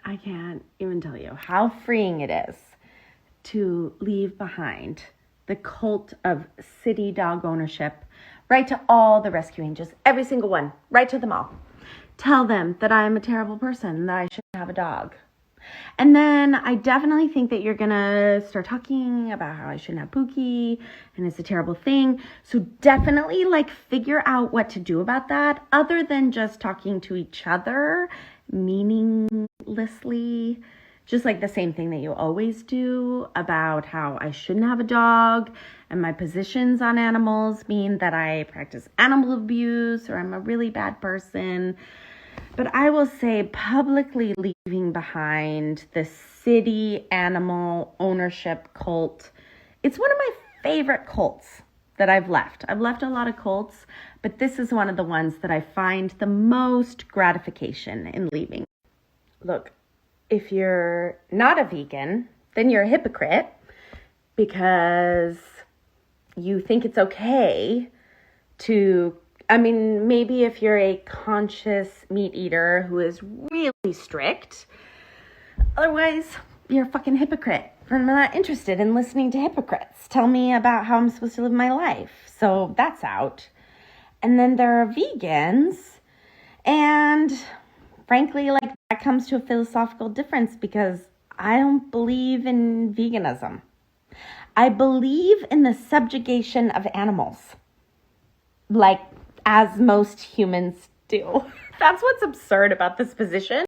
I can't even tell you how freeing it is to leave behind the cult of city dog ownership, right to all the rescue angels, every single one, right to them all. Tell them that I'm a terrible person, that I shouldn't have a dog. And then I definitely think that you're going to start talking about how I shouldn't have Pookie and it's a terrible thing. So definitely figure out what to do about that other than just talking to each other meaninglessly. Just the same thing that you always do about how I shouldn't have a dog and my positions on animals mean that I practice animal abuse or I'm a really bad person. But I will say publicly leaving behind the city animal ownership cult, it's one of my favorite cults that I've left. I've left a lot of cults, but this is one of the ones that I find the most gratification in leaving. Look, if you're not a vegan, then you're a hypocrite because you think it's okay to, maybe if you're a conscious meat eater who is really strict, otherwise you're a fucking hypocrite. I'm not interested in listening to hypocrites. Tell me about how I'm supposed to live my life. So that's out. And then there are vegans, and frankly, that comes to a philosophical difference because I don't believe in veganism. I believe in the subjugation of animals, as most humans do. That's what's absurd about this position,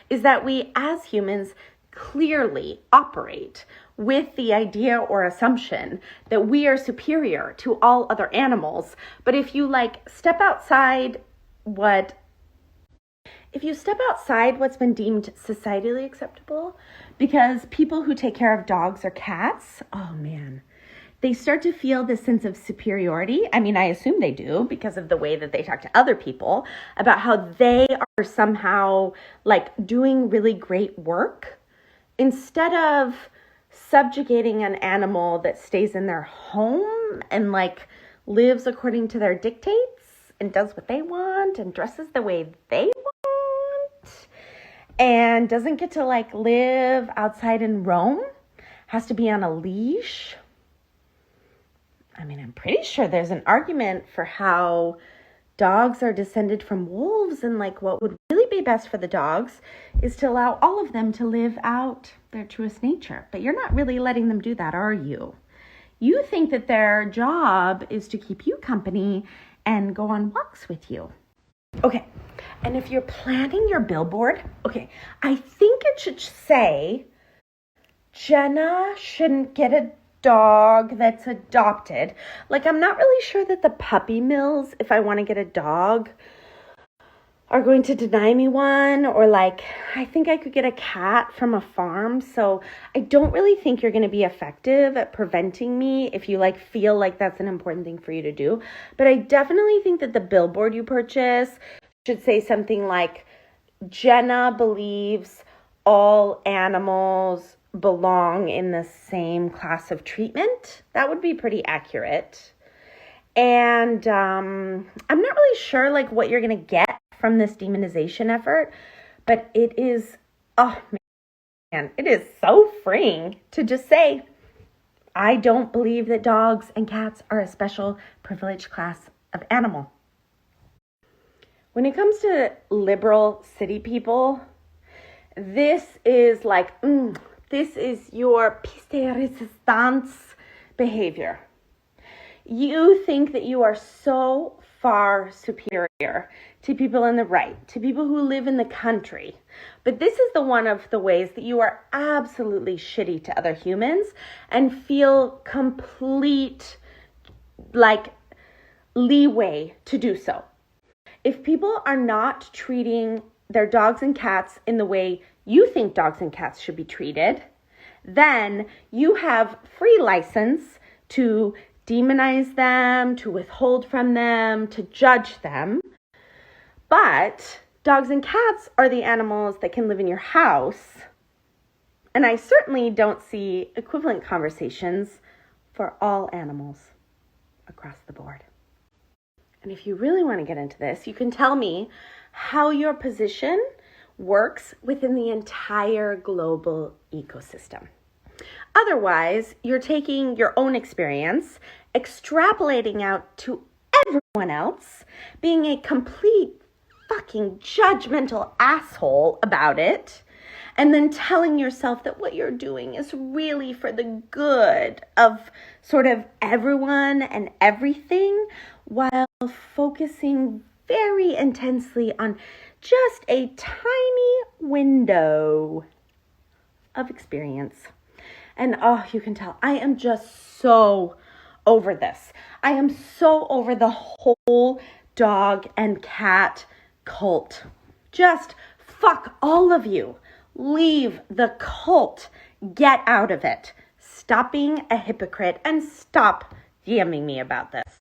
is that we as humans clearly operate with the idea or assumption that we are superior to all other animals. But if you step outside what's been deemed societally acceptable, because people who take care of dogs or cats, oh man, they start to feel this sense of superiority. I assume they do because of the way that they talk to other people about how they are somehow doing really great work instead of subjugating an animal that stays in their home and lives according to their dictates and does what they want and dresses the way they want and doesn't get to live outside and roam, has to be on a leash. I'm pretty sure there's an argument for how dogs are descended from wolves and what would really be best for the dogs is to allow all of them to live out their truest nature. But you're not really letting them do that, are you? You think that their job is to keep you company and go on walks with you. Okay, and if you're planning your billboard, I think it should say, Jenna shouldn't get a dog that's adopted. I'm not really sure that the puppy mills, if I want to get a dog, are going to deny me one, or I think I could get a cat from a farm. So I don't really think you're going to be effective at preventing me if you feel that's an important thing for you to do. But I definitely think that the billboard you purchase should say something like, Jenna believes all animals belong in the same class of treatment. That would be pretty accurate. And I'm not really sure what you're going to get from this demonization effort, but it is, oh man, it is so freeing to just say, I don't believe that dogs and cats are a special privileged class of animal. When it comes to liberal city people, this is this is your pièce de résistance behavior. You think that you are so far superior to people on the right, to people who live in the country. But this is one of the ways that you are absolutely shitty to other humans and feel complete leeway to do so. If people are not treating their dogs and cats in the way you think dogs and cats should be treated, then you have free license to demonize them, to withhold from them, to judge them. But dogs and cats are the animals that can live in your house. And I certainly don't see equivalent conversations for all animals across the board. And if you really want to get into this, you can tell me how your position works within the entire global ecosystem. Otherwise, you're taking your own experience, extrapolating out to everyone else, being a complete fucking judgmental asshole about it, and then telling yourself that what you're doing is really for the good of sort of everyone and everything, while focusing very intensely on just a tiny window of experience. And you can tell I am just so over this. I am so over the whole dog and cat cult. Just fuck all of you. Leave the cult. Get out of it. Stop being a hypocrite and stop DMing me about this.